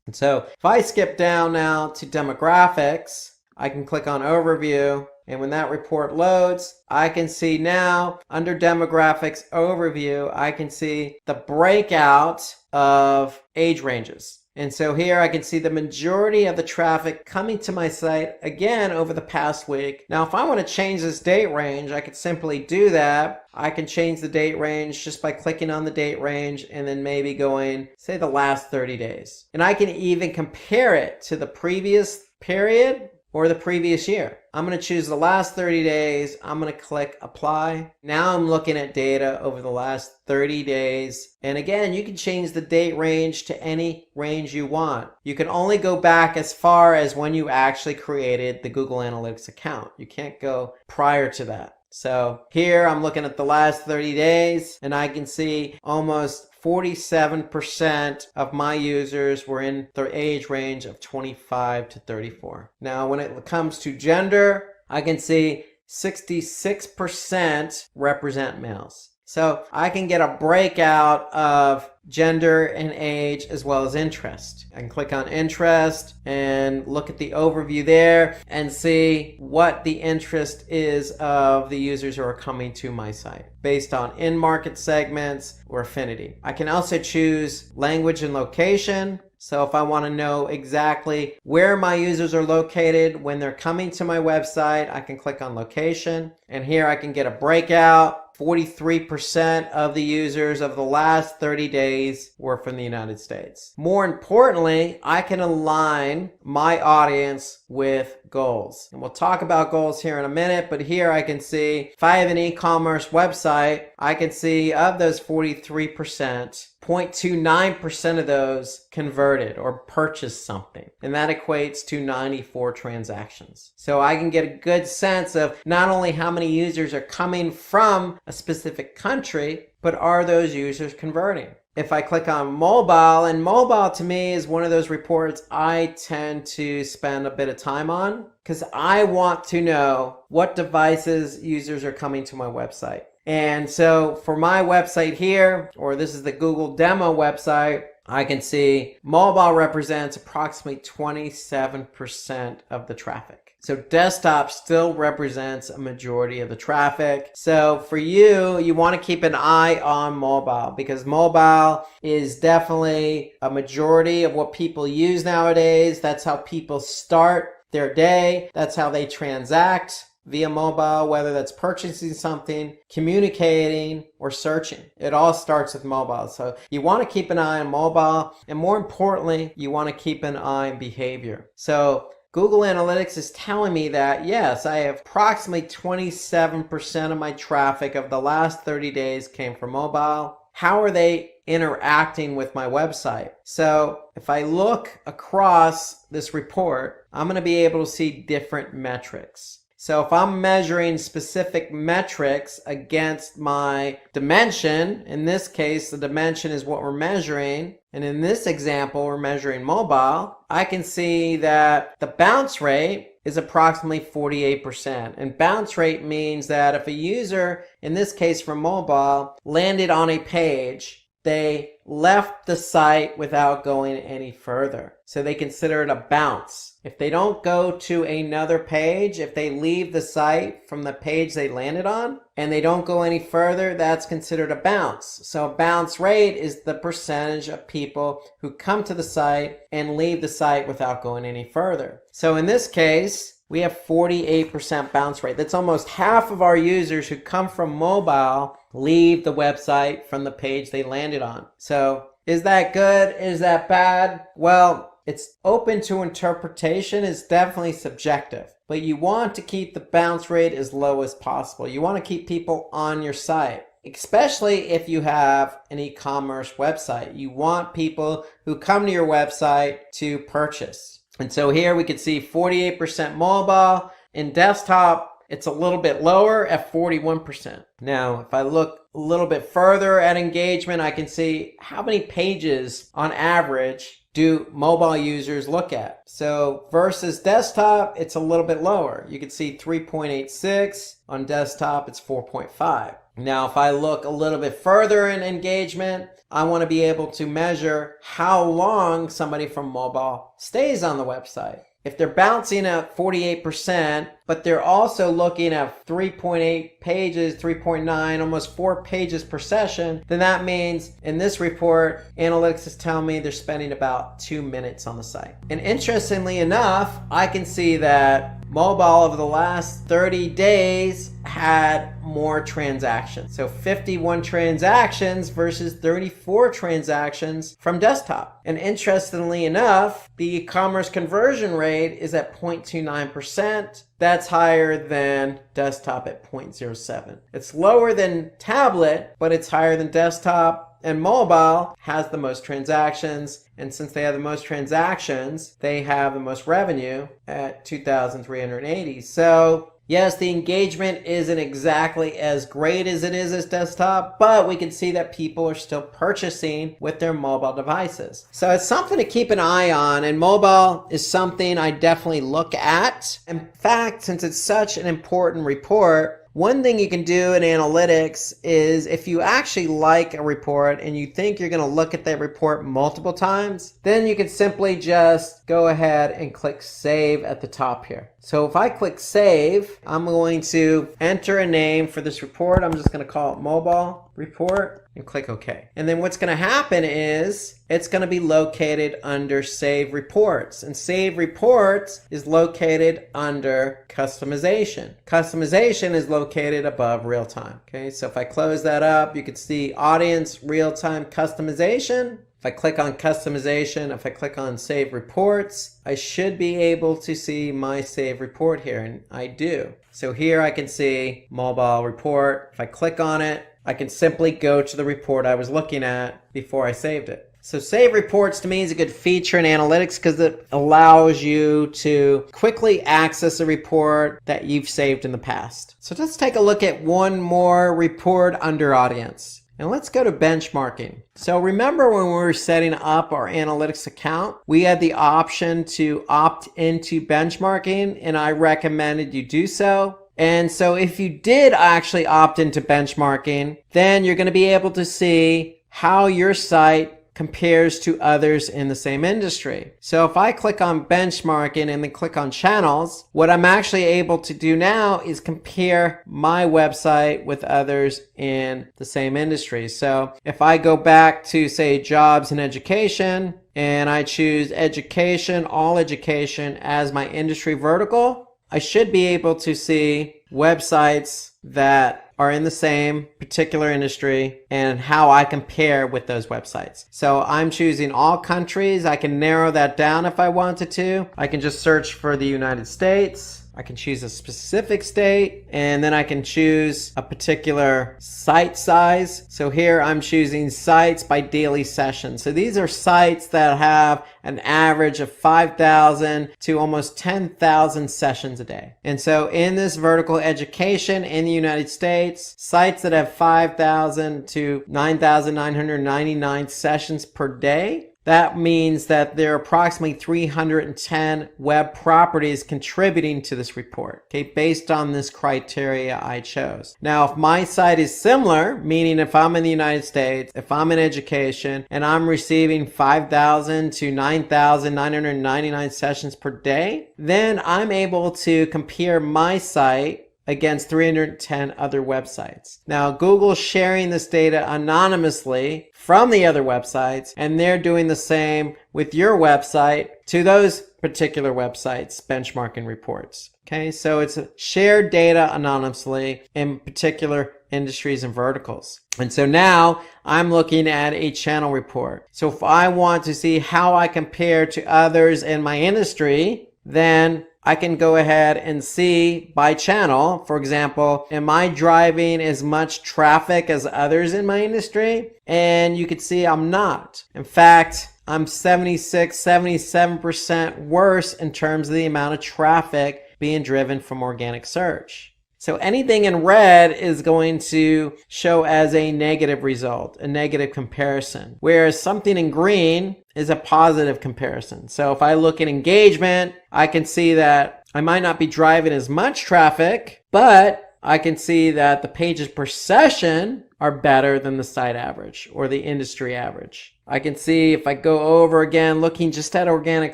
And so if I skip down now to demographics, I can click on overview, and when that report loads, I can see now under demographics overview, I can see the breakout of age ranges. And so here I can see the majority of the traffic coming to my site again over the past week. Now, if I want to change this date range, I could simply do that. I can change the date range just by clicking on the date range and then maybe going, say, the last 30 days. And I can even compare it to the previous period or the previous year. I'm going to choose the last 30 days. I'm going to click apply. Now I'm looking at data over the last 30 days. And again, you can change the date range to any range you want. You can only go back as far as when you actually created the Google Analytics account. You can't go prior to that. So here I'm looking at the last 30 days and I can see almost 47% of my users were in the age range of 25 to 34. Now, when it comes to gender, I can see 66% represent males. So I can get a breakout of gender and age as well as interest. I can click on interest and look at the overview there and see what the interest is of the users who are coming to my site based on in-market segments or affinity. I can also choose language and location. So if I want to know exactly where my users are located when they're coming to my website, I can click on location. And here I can get a breakout. 43% of the users of the last 30 days were from the United States. More importantly, I can align my audience with goals. And we'll talk about goals here in a minute, but here I can see if I have an e-commerce website, I can see of those 43%, 0.29% of those converted or purchased something. And that equates to 94 transactions. So I can get a good sense of not only how many users are coming from a specific country, but are those users converting? If I click on mobile, and mobile to me is one of those reports I tend to spend a bit of time on because I want to know what devices users are coming to my website. And so for my website here, or this is the Google demo website, I can see mobile represents approximately 27% of the traffic. So desktop still represents a majority of the traffic. So for you, you want to keep an eye on mobile because mobile is definitely a majority of what people use nowadays. That's how people start their day. That's how they transact via mobile, whether that's purchasing something, communicating, or searching. It all starts with mobile. So you want to keep an eye on mobile, and more importantly, you want to keep an eye on behavior. So Google Analytics is telling me that, yes, I have approximately 27% of my traffic of the last 30 days came from mobile. How are they interacting with my website? So if I look across this report, I'm going to be able to see different metrics. So if I'm measuring specific metrics against my dimension, in this case, the dimension is what we're measuring. And in this example, we're measuring mobile. I can see that the bounce rate is approximately 48%. And bounce rate means that if a user, in this case for mobile, landed on a page, they left the site without going any further. So they consider it a bounce. If they don't go to another page, if they leave the site from the page they landed on and they don't go any further, that's considered a bounce. So a bounce rate is the percentage of people who come to the site and leave the site without going any further. So in this case, we have 48% bounce rate. That's almost half of our users who come from mobile leave the website from the page they landed on. So is that good? Is that bad? Well, it's open to interpretation. It's definitely subjective, but you want to keep the bounce rate as low as possible. You want to keep people on your site, especially if you have an e-commerce website. You want people who come to your website to purchase. And so here we can see 48% mobile. In desktop, it's a little bit lower at 41%. Now, if I look a little bit further at engagement, I can see how many pages on average do mobile users look at. So versus desktop, it's a little bit lower. You can see 3.86. On desktop, it's 4.5. Now, if I look a little bit further in engagement, I want to be able to measure how long somebody from mobile stays on the website. If they're bouncing at 48%, but they're also looking at 3.8 pages, 3.9, almost 4 pages per session, then that means in this report, analytics is telling me they're spending about 2 minutes on the site. And interestingly enough, I can see that mobile over the last 30 days had more transactions. So 51 transactions versus 34 transactions from desktop. And interestingly enough, the e-commerce conversion rate is at 0.29%. That's higher than desktop at 0.07. It's lower than tablet, but it's higher than desktop. And mobile has the most transactions, and since they have the most transactions, they have the most revenue at 2,380. So yes, the engagement isn't exactly as great as it is as desktop, but we can see that people are still purchasing with their mobile devices. So it's something to keep an eye on, and mobile is something I definitely look at. In fact, since it's such an important report, one thing you can do in analytics is if you actually like a report and you think you're going to look at that report multiple times, then you can simply just go ahead and click save at the top here. So if I click save, I'm going to enter a name for this report. I'm just going to call it mobile report and click OK. And then what's going to happen is it's going to be located under save reports, and save reports is located under customization. Customization is located above real time. Okay, so if I close that up, you can see audience, real time, customization. If I click on customization, if I click on save reports, I should be able to see my save report here, and I do. So here I can see mobile report. If I click on it, I can simply go to the report I was looking at before I saved it. So save reports to me is a good feature in analytics because it allows you to quickly access a report that you've saved in the past. So let's take a look at one more report under audience. And let's go to benchmarking. So remember when we were setting up our analytics account, we had the option to opt into benchmarking, and I recommended you do so. And so if you did actually opt into benchmarking, then you're going to be able to see how your site compares to others in the same industry. So if I click on benchmarking and then click on channels, what I'm actually able to do now is compare my website with others in the same industry. So if I go back to, say, jobs and education, and I choose education, all education as my industry vertical, I should be able to see websites that are in the same particular industry and how I compare with those websites. So I'm choosing all countries. I can narrow that down if I wanted to. I can just search for the United States. I can choose a specific state, and then I can choose a particular site size. So here I'm choosing sites by daily session. So these are sites that have an average of 5,000 to almost 10,000 sessions a day. And so in this vertical education in the United States, sites that have 5,000 to 9,999 sessions per day, that means that there are approximately 310 web properties contributing to this report, okay, based on this criteria I chose. Now, if my site is similar, meaning if I'm in the United States, if I'm in education, and I'm receiving 5,000 to 9,999 sessions per day, then I'm able to compare my site against 310 other websites. Now, Google's sharing this data anonymously from the other websites, and they're doing the same with your website to those particular websites' benchmarking reports. Okay, so it's shared data anonymously in particular industries and verticals. And so now I'm looking at a channel report. So if I want to see how I compare to others in my industry, then I can go ahead and see by channel. For example, am I driving as much traffic as others in my industry? And you can see I'm not. In fact, I'm 76, 77% worse in terms of the amount of traffic being driven from organic search. So anything in red is going to show as a negative result, a negative comparison, whereas something in green is a positive comparison. So if I look at engagement, I can see that I might not be driving as much traffic, but I can see that the pages per session are better than the site average or the industry average. I can see if I go over again, looking just at organic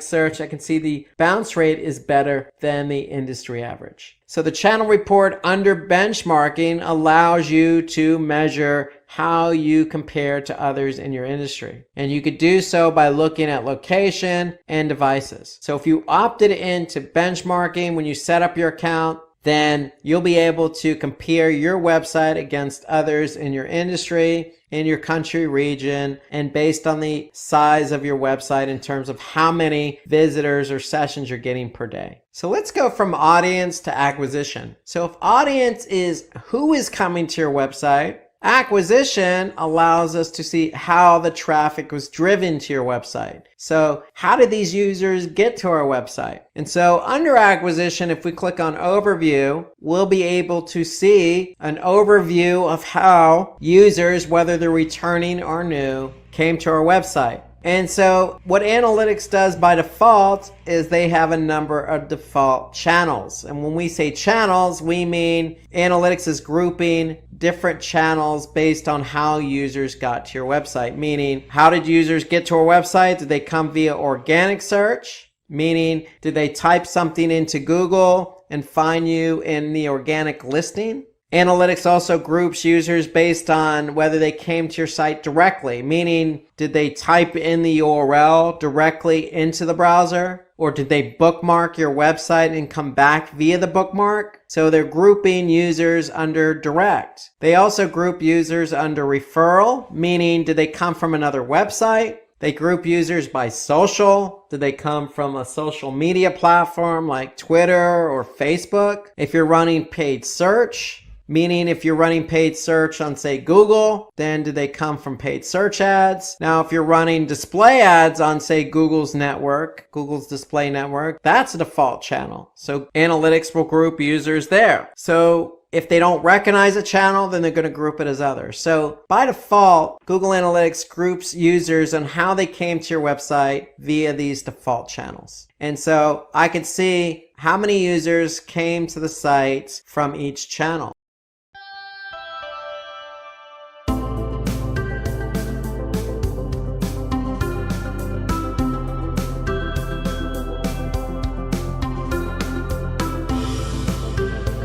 search, I can see the bounce rate is better than the industry average. So the channel report under benchmarking allows you to measure how you compare to others in your industry. And you could do so by looking at location and devices. So if you opted into benchmarking when you set up your account, then you'll be able to compare your website against others in your industry, in your country, region, and based on the size of your website in terms of how many visitors or sessions you're getting per day. So let's go from audience to acquisition. So if audience is who is coming to your website, acquisition allows us to see how the traffic was driven to your website. So how did these users get to our website? And so under acquisition, if we click on overview, we'll be able to see an overview of how users, whether they're returning or new, came to our website. And so what analytics does by default is they have a number of default channels. And when we say channels, we mean analytics is grouping different channels based on how users got to your website. Meaning, how did users get to our website? Did they come via organic search? Meaning, did they type something into Google and find you in the organic listing? Analytics also groups users based on whether they came to your site directly, meaning did they type in the URL directly into the browser, or did they bookmark your website and come back via the bookmark? So they're grouping users under direct. They also group users under referral, meaning did they come from another website? They group users by social. Did they come from a social media platform like Twitter or Facebook? If you're running paid search, meaning if you're running paid search on, say, Google, then do they come from paid search ads? Now, if you're running display ads on, say, Google's network, Google's display network, that's a default channel. So analytics will group users there. So if they don't recognize a channel, then they're going to group it as others. So by default, Google Analytics groups users on how they came to your website via these default channels. And so I could see how many users came to the site from each channel.